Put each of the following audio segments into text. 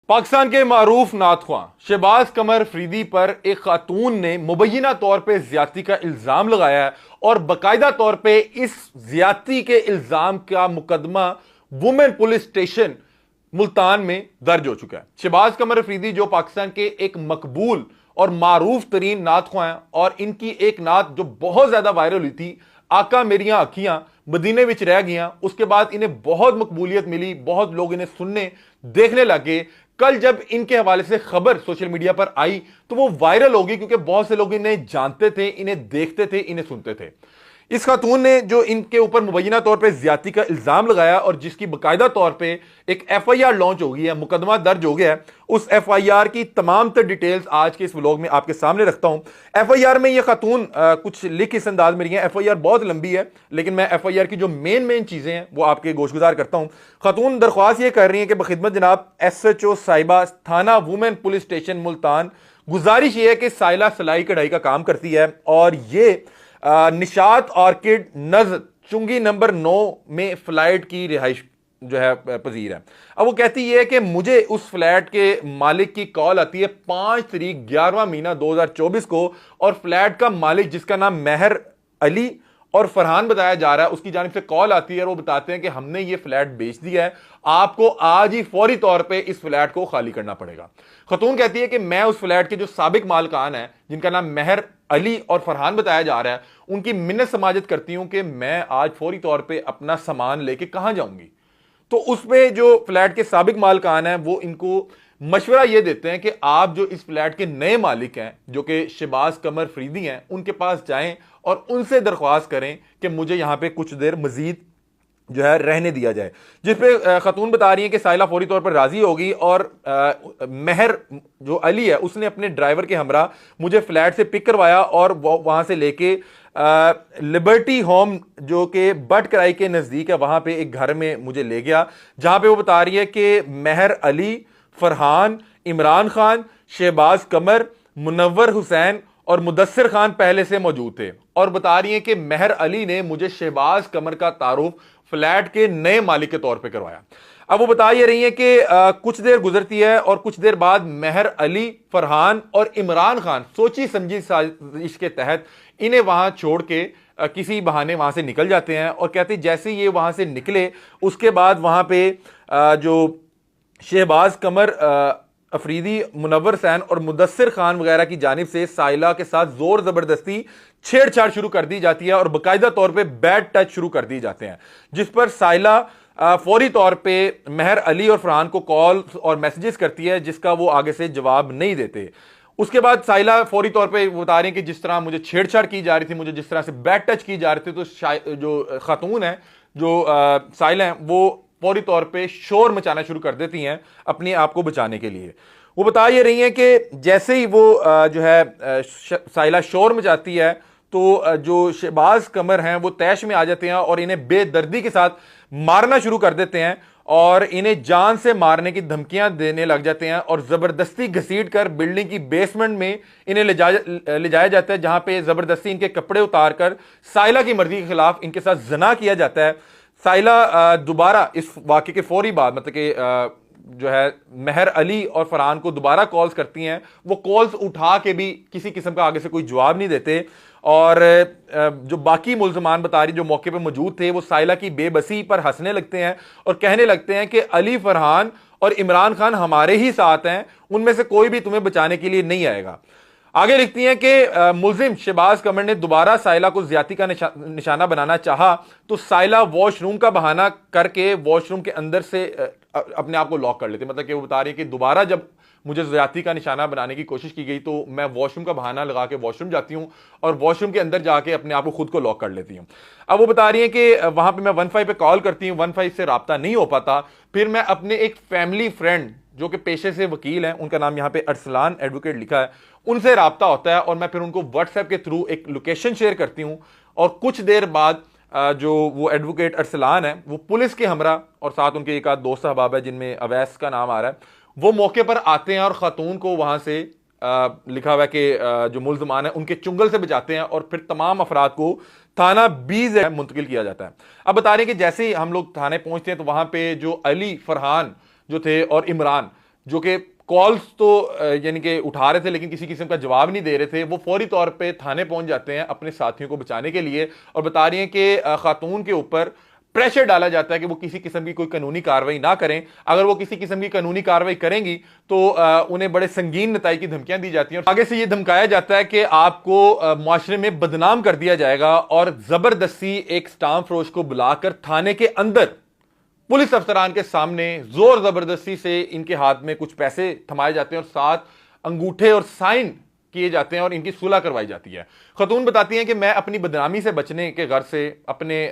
पाकिस्तान के मारूफ नातख्वां शहबाज कमर अफरीदी पर एक खातून ने मुबैना तौर पर ज्यादती का इल्जाम लगाया है और बाकायदा तौर पर इस ज्यादती के इल्जाम का मुकदमा वुमेन पुलिस स्टेशन मुल्तान में दर्ज हो चुका है। शहबाज कमर अफरीदी जो पाकिस्तान के एक मकबूल और मारूफ तरीन नातख्वां हैं और इनकी एक नात जो बहुत ज्यादा वायरल हुई थी, आका मेरियां अखियां मदीने विच रह गईं, उसके बाद इन्हें बहुत मकबूलियत मिली, बहुत लोग इन्हें सुनने देखने लगे। कल जब इनके हवाले से खबर सोशल मीडिया पर आई तो वो वायरल होगी क्योंकि बहुत से लोग इन्हें जानते थे, इन्हें देखते थे, इन्हें सुनते थे। इस खातून ने जो इनके ऊपर मुबैना तौर पे ज्यादती का इल्जाम लगाया और जिसकी बाकायदा तौर पे एक एफआईआर लॉन्च हो गई है, मुकदमा दर्ज हो गया है, उस एफआईआर की तमाम तर डिटेल्स आज के इस व्लॉग में आपके सामने रखता हूं। एफआईआर में ये खातून कुछ लिख इस अंदाज में रही है। एफआईआर बहुत लंबी है लेकिन मैं एफआईआर की जो मेन चीजें हैं वो आपके गोशगुजार करता हूं। खातून दरख्वास्त ये कर रही है कि बखिदमत जनाब एसएचओ साहिबा थाना वुमेन पुलिस स्टेशन मुल्तान, गुजारिश ये है कि साइला सिलाई कढ़ाई का काम करती है और ये निशात ऑर्किड नज चुंगी नंबर 9 में फ्लैट की रिहाइश जो है पजीर है। अब वो कहती है कि मुझे उस फ्लैट के मालिक की कॉल आती है 5 तारीख 11वां महीना 2024 को और फ्लैट का मालिक जिसका नाम मेहर अली और फरहान बताया जा रहा है, उसकी जानिब से कॉल आती है और वो बताते हैं कि हमने ये फ्लैट बेच दिया है, आपको आज ही फौरी तौर पे इस फ्लैट को खाली करना पड़ेगा। खतून कहती है कि मैं उस फ्लैट के जो साबिक मालकान है जिनका नाम मेहर अली और फरहान बताया जा रहा है, उनकी मिन्नत समाजत करती हूं कि मैं आज फौरी तौर पे अपना सामान लेके कहां जाऊंगी। तो उसमें जो फ्लैट के साबिक मालकान है वो इनको मशवरा ये देते हैं कि आप जो इस फ्लैट के नए मालिक हैं जो कि शहबाज कमर अफरीदी हैं, उनके पास जाएं और उनसे दरख्वास्त करें कि मुझे यहां पे कुछ देर मजीद जो है रहने दिया जाए। जिस पे खतून बता रही है कि साइला फौरी तौर पर राजी होगी और मेहर जो अली है उसने अपने ड्राइवर के हमरा मुझे फ्लैट से पिक करवाया और वहां से लेके लिबर्टी होम जो कि बट कराई के नजदीक है वहां पे एक घर में मुझे ले गया, जहां पे वो बता रही है कि मेहर अली, फरहान, इमरान खान, शहबाज कमर, मुनव्वर हुसैन और मुदस्सिर खान पहले से मौजूद थे और बता रही है कि मेहर अली ने मुझे शहबाज कमर का तारुफ फ्लैट के नए मालिक के तौर पे करवाया। अब वो बता ये रही है कि कुछ देर गुजरती है और कुछ देर बाद मेहर अली, फरहान और इमरान खान सोची समझी साजिश के तहत इन्हें वहां छोड़ के किसी बहाने वहां से निकल जाते हैं और कहते जैसे ये वहां से निकले उसके बाद वहां पे जो शहबाज कमर अफरीदी, मुनव्वर हुसैन और मुदस्सिर खान वगैरह की जानिब से साइला के साथ जोर जबरदस्ती छेड़छाड़ शुरू कर दी जाती है और बाकायदा तौर पे बैड टच शुरू कर दिए जाते हैं, जिस पर साइला फौरी तौर पे मेहर अली और फरहान को कॉल और मैसेजेस करती है जिसका वो आगे से जवाब नहीं देते। उसके बाद साइला फौरी तौर पे बता रही है कि जिस तरह मुझे छेड़छाड़ की जा रही थी, मुझे जिस तरह से बैड टच की जा रही थी, तो जो खातून है जो साइला है वो फौरी तौर पे शोर मचाना शुरू कर देती हैं अपने आप को बचाने के लिए। वो बता ये रही हैं कि जैसे ही वो जो है साइला शोर मचाती है तो जो शहबाज कमर हैं वो तैश में आ जाते हैं और इन्हें बेदर्दी के साथ मारना शुरू कर देते हैं और इन्हें जान से मारने की धमकियां देने लग जाते हैं और जबरदस्ती घसीट कर बिल्डिंग की बेसमेंट में इन्हें ले जाया जाता है, जहां पे जबरदस्ती इनके कपड़े उतार कर साइला की मर्जी के खिलाफ इनके साथ जना किया जाता है। साइला दोबारा इस वाक़े के फौरी बाद मतलब कि जो है मेहर अली और फरहान को दोबारा कॉल्स करती हैं, वो कॉल्स उठा के भी किसी किस्म का आगे से कोई जवाब नहीं देते और जो बाकी मुल्ज़मान बता रही जो मौके पे मौजूद थे वो साइला की बेबसी पर हंसने लगते हैं और कहने लगते हैं कि अली, फरहान और इमरान खान हमारे ही साथ हैं, उनमें से कोई भी तुम्हें बचाने के लिए नहीं आएगा। आगे लिखती हैं कि मुल्जिम शहबाज कमर ने दोबारा साइला को ज्यादती का निशाना बनाना चाहा तो साइला वॉशरूम का बहाना करके वॉशरूम के अंदर से अपने आप को लॉक कर लेते। मतलब कि वो बता रही है कि दोबारा जब मुझे ज्यादती का निशाना बनाने की कोशिश की गई तो मैं वॉशरूम का बहाना लगा के वॉशरूम जाती हूँ और वॉशरूम के अंदर जाके अपने आप को खुद को लॉक कर लेती हूँ। अब वो बता रही है कि वहां पर मैं 15 पे कॉल करती हूँ, 15 से रब्ता नहीं हो पाता, फिर मैं अपने एक फैमिली फ्रेंड जो कि पेशे से वकील हैं, उनका नाम यहाँ पे अरसलान एडवोकेट लिखा है, उनसे राब्ता होता है और मैं फिर उनको व्हाट्सएप के थ्रू एक लोकेशन शेयर करती हूँ और कुछ देर बाद जो वो एडवोकेट अरसलान है वो पुलिस के हमरा और साथ उनके एक आध दोस्त अहबाब है जिनमें अवैस का नाम आ रहा है, वो मौके पर आते हैं और खातून को वहां से लिखा हुआ है कि जो मुल्ज़मान है उनके चुंगल से बचाते हैं और फिर तमाम अफराद को थाना बीज मुंतकिल किया जाता है। अब बता रहे हैं कि जैसे ही हम लोग थाने पहुंचते हैं तो वहां पे जो अली, फरहान जो थे और इमरान जो कि कॉल्स तो यानी कि उठा रहे थे लेकिन किसी किस्म का जवाब नहीं दे रहे थे, वो फौरी तौर पे थाने पहुंच जाते हैं अपने साथियों को बचाने के लिए और बता रही हैं कि खातून के ऊपर प्रेशर डाला जाता है कि वो किसी किस्म की कोई कानूनी कार्रवाई ना करें। अगर वो किसी किस्म की कानूनी कार्रवाई करेंगी तो उन्हें बड़े संगीन नताई की धमकियां दी जाती हैं और आगे से ये धमकाया जाता है कि आपको मुआशरे में बदनाम कर दिया जाएगा और जबरदस्ती एक स्टाम्प फरोश को बुलाकर थाने के अंदर पुलिस अफसरान के सामने जोर जबरदस्ती से इनके हाथ में कुछ पैसे थमाए जाते हैं और साथ अंगूठे और साइन किए जाते हैं और इनकी सुलह करवाई जाती है। खतून बताती हैं कि मैं अपनी बदनामी से बचने के घर से, अपने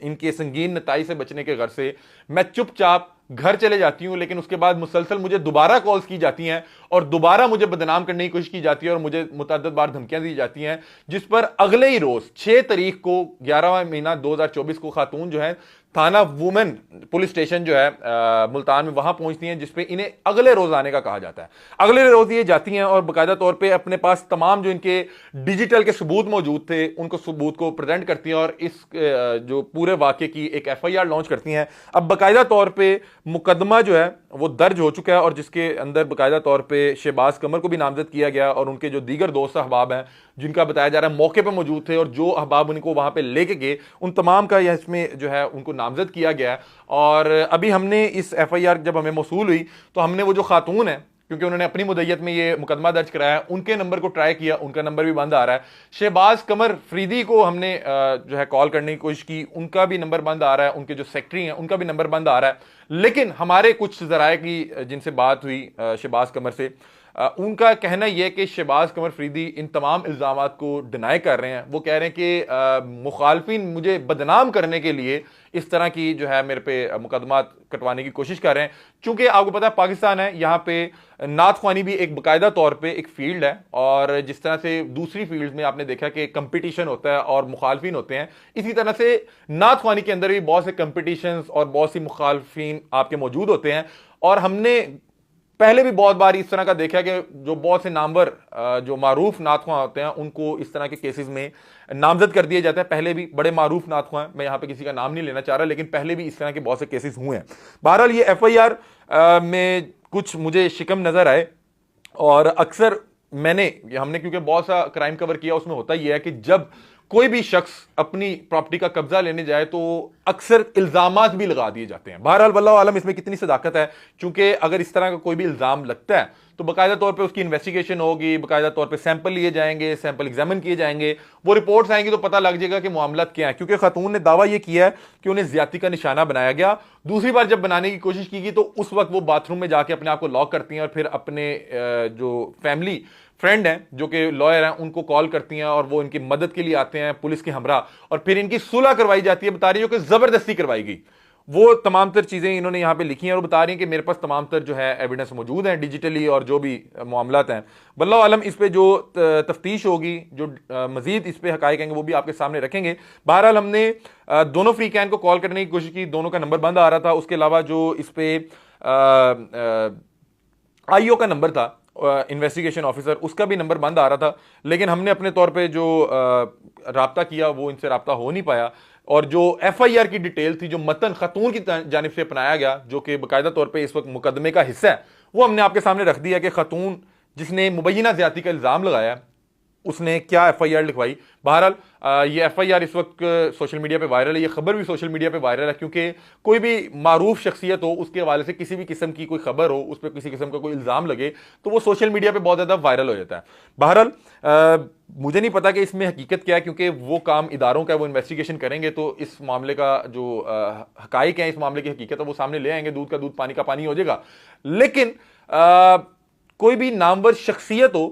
इनके संगीन नताई से बचने के घर से मैं चुपचाप घर चले जाती हूं, लेकिन उसके बाद मुसलसल मुझे दोबारा कॉल्स की जाती हैं और दोबारा मुझे बदनाम करने की कोशिश की जाती है और मुझे मुतअद्दिद बार धमकियां दी जाती हैं, जिस पर अगले ही रोज 6 तारीख को 11वां महीना 2024 को खातून जो है थाना वुमेन पुलिस स्टेशन जो है मुल्तान में वहां पहुंचती हैं, जिसपे इन्हें अगले रोज आने का कहा जाता है। अगले रोज ये जाती हैं और बाकायदा तौर पे अपने पास तमाम जो इनके डिजिटल के सबूत मौजूद थे उनको सबूत को प्रेजेंट करती हैं और इस जो पूरे वाकये की एक FIR लॉन्च करती हैं। अब बाकायदा तौर पे मुकदमा जो है वो दर्ज हो चुका है और जिसके अंदर बाकायदा तौर पे शहबाज कमर को भी नामजद किया गया और उनके जो दीगर दोस्त अहबाब हैं जिनका बताया जा रहा है मौके पर मौजूद थे और जो अहबाब उनको वहां पे लेके गए उन तमाम का यह इसमें जो है उनको नामजद किया गया है। और अभी हमने इस FIR जब हमें मौसूल हुई तो हमने वो जो खातून है, क्योंकि उन्होंने अपनी मुद्दत में ये मुकदमा दर्ज कराया, उनके नंबर को ट्राई किया, उनका नंबर भी बंद आ रहा है। शहबाज कमर फरीदी को हमने जो है कॉल करने की कोशिश की, उनका भी नंबर बंद आ रहा है, उनके जो सेक्रेटरी हैं उनका भी नंबर बंद आ रहा है। लेकिन हमारे कुछ ज़राए की जिनसे बात हुई शहबाज कमर से, उनका कहना यह है कि शहबाज कमर फरीदी इन तमाम इल्ज़ामात को डिनाई कर रहे हैं। वो कह रहे हैं कि मुखालफिन मुझे बदनाम करने के लिए इस तरह की जो है मेरे पे मुकदमात कटवाने की कोशिश कर रहे हैं। चूंकि आपको पता है पाकिस्तान है, यहाँ पे नात ख्वानी भी एक बाकायदा तौर पे एक फील्ड है और जिस तरह से दूसरी फील्ड में आपने देखा कि कंपटीशन होता है और मुखालफिन होते हैं, इसी तरह से नात ख्वानी के अंदर भी बहुत से कंपटीशन और बहुत सी मुखालफिन आपके मौजूद होते हैं। और हमने पहले भी बहुत बार इस तरह का देखा कि जो बहुत से नामवर जो मारूफ नातख्वां होते हैं उनको इस तरह के केसेस में नामजद कर दिया जाता है। पहले भी बड़े मारूफ नातख्वां, मैं यहाँ पे किसी का नाम नहीं लेना चाह रहा, लेकिन पहले भी इस तरह के बहुत से केसेस हुए हैं। बहरहाल ये FIR में कुछ मुझे शिकम नजर आए और अक्सर हमने क्योंकि बहुत सा क्राइम कवर किया, उसमें होता यह है कि जब कोई भी शख्स अपनी प्रॉपर्टी का कब्जा लेने जाए तो अक्सर इल्जामात भी लगा दिए जाते हैं। बहरहाल वल्लाहु आलम इसमें कितनी सदाकत है, क्योंकि अगर इस तरह का कोई भी इल्जाम लगता है तो बाकायदा तौर पे उसकी इन्वेस्टिगेशन होगी, बाकायदा तौर पे सैंपल लिए जाएंगे, सैंपल एग्जामिन किए जाएंगे, वो रिपोर्ट्स आएंगी तो पता लग जाएगा कि मामला क्या है। क्योंकि खातून ने दावा यह किया है कि उन्हें ज्यादती का निशाना बनाया गया। दूसरी बार जब बनाने की कोशिश की गई तो उस वक्त वो बाथरूम में जाके अपने आप को लॉक करती हैं और फिर अपने जो फैमिली फ्रेंड हैं जो कि लॉयर हैं उनको कॉल करती हैं और वो इनकी मदद के लिए आते हैं पुलिस के हमरा, और फिर इनकी सुलह करवाई जाती है। बता रही है कि जबरदस्ती करवाई गई। वो तमाम तर चीजें इन्होंने यहां पे लिखी हैं और बता रही हैं कि मेरे पास तमाम तर जो है एविडेंस मौजूद हैं डिजिटली और जो भी मामलात हैं। वल्लाहु आलम इस पे जो तफ्तीश होगी, जो मजीद इस पे हकायक आएंगे वो भी आपके सामने रखेंगे। बहरहाल हमने दोनों फ्री कैन को कॉल करने की कोशिश की, दोनों का नंबर बंद आ रहा था। उसके अलावा जो इस पे IO का नंबर था, इन्वेस्टिगेशन ऑफिसर, उसका भी नंबर बंद आ रहा था। लेकिन हमने अपने तौर पे जो राब्ता किया वो इनसे राब्ता हो नहीं पाया और जो FIR की डिटेल थी, जो मतन खतून की जानिब से अपनाया गया, जो कि बाकायदा तौर पे इस वक्त मुकदमे का हिस्सा है, वो हमने आपके सामने रख दिया कि खतून जिसने मुबैना ज्यादती का इल्जाम लगाया उसने क्या FIR लिखवाई। बहरहाल ये FIR इस वक्त सोशल मीडिया पे वायरल है, ये खबर भी सोशल मीडिया पे वायरल है, क्योंकि कोई भी मारूफ शख्सियत हो उसके हवाले से किसी भी किस्म की कोई खबर हो, उस पर किसी किस्म का कोई इल्ज़ाम लगे तो वो सोशल मीडिया पे बहुत ज़्यादा वायरल हो जाता है। बहरहाल मुझे नहीं पता कि इसमें हकीकत क्या है, क्योंकि वो काम इदारों का, वो इन्वेस्टिगेशन करेंगे तो इस मामले का जो हकाइक है, इस मामले की हकीकत है वो सामने ले आएंगे, दूध का दूध पानी का पानी हो जाएगा। लेकिन कोई भी नामवर शख्सियत हो,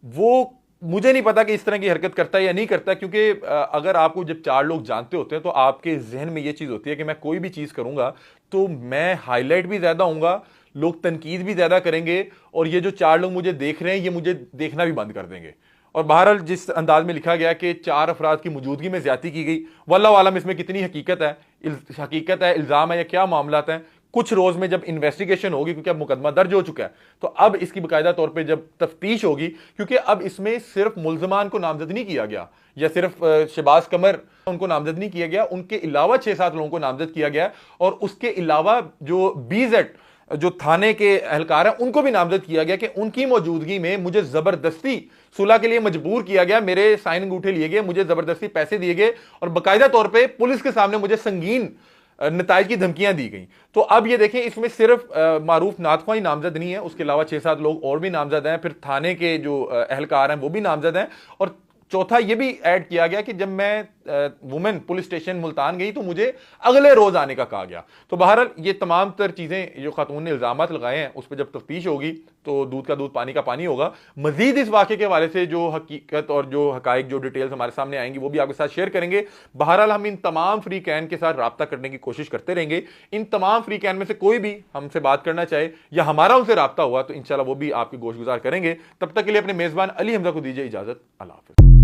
वो मुझे नहीं पता कि इस तरह की हरकत करता है या नहीं करता, क्योंकि अगर आपको जब 4 लोग जानते होते हैं तो आपके जहन में यह चीज होती है कि मैं कोई भी चीज करूंगा तो मैं हाईलाइट भी ज्यादा होऊंगा, लोग तनकीद भी ज्यादा करेंगे और ये जो 4 लोग मुझे देख रहे हैं ये मुझे देखना भी बंद कर देंगे। और बहरहाल जिस अंदाज में लिखा गया कि 4 अफराद की मौजूदगी में ज्यादती की गई, वल्लाहु आलम इसमें कितनी हकीकत है, इल्जाम है या क्या मामलात हैं, कुछ रोज में जब इन्वेस्टिगेशन होगी, क्योंकि अब मुकदमा दर्ज हो चुका है तो अब इसकी बाकायदा तौर पे जब तफ्तीश होगी, क्योंकि अब इसमें सिर्फ मुल्जमान को नामजद नहीं किया गया या सिर्फ शहबाज कमर उनको नामजद नहीं किया गया, उनके अलावा 6-7 लोगों को नामजद किया गया और उसके अलावा जो BZ जो थाने के एहलकार हैं उनको भी नामजद किया गया कि उनकी मौजूदगी में मुझे जबरदस्ती सुलह के लिए मजबूर किया गया, मेरे साइन अंगूठे लिए गए, मुझे जबरदस्ती पैसे दिए गए और बाकायदा तौर पर पुलिस के सामने मुझे संगीन नताइज की धमकियां दी गई। तो अब ये देखें, इसमें सिर्फ मारूफ नाथखा ही नामजद नहीं है, उसके अलावा 6-7 लोग और भी नामजद हैं, फिर थाने के जो एहलकार हैं वो भी नामजद हैं। और चौथा ये भी ऐड किया गया कि जब मैं वुमेन पुलिस स्टेशन मुल्तान गई तो मुझे अगले रोज आने का कहा गया। तो बहरहाल ये तमाम तर चीजें जो खातून ने इल्जामात लगाए हैं उस पर जब तफ्तीश होगी तो दूध का दूध पानी का पानी होगा। मजीद इस वाक़े के हवाले से जो हकीकत और जो हकाइक जो डिटेल्स हमारे सामने आएंगी वो भी आपके साथ शेयर करेंगे। बहरहाल हम इन तमाम फ्री कैन के साथ रब्ता करने की कोशिश करते रहेंगे। इन तमाम फ्री कैन में से कोई भी हमसे बात करना चाहे या हमारा उनसे रब्ता हुआ तो इंशाल्लाह वो भी आपकी गोशगुजार करेंगे। तब तक के लिए अपने मेजबान अली हमजा को दीजिए इजाजत। अल्लाह हाफिज़।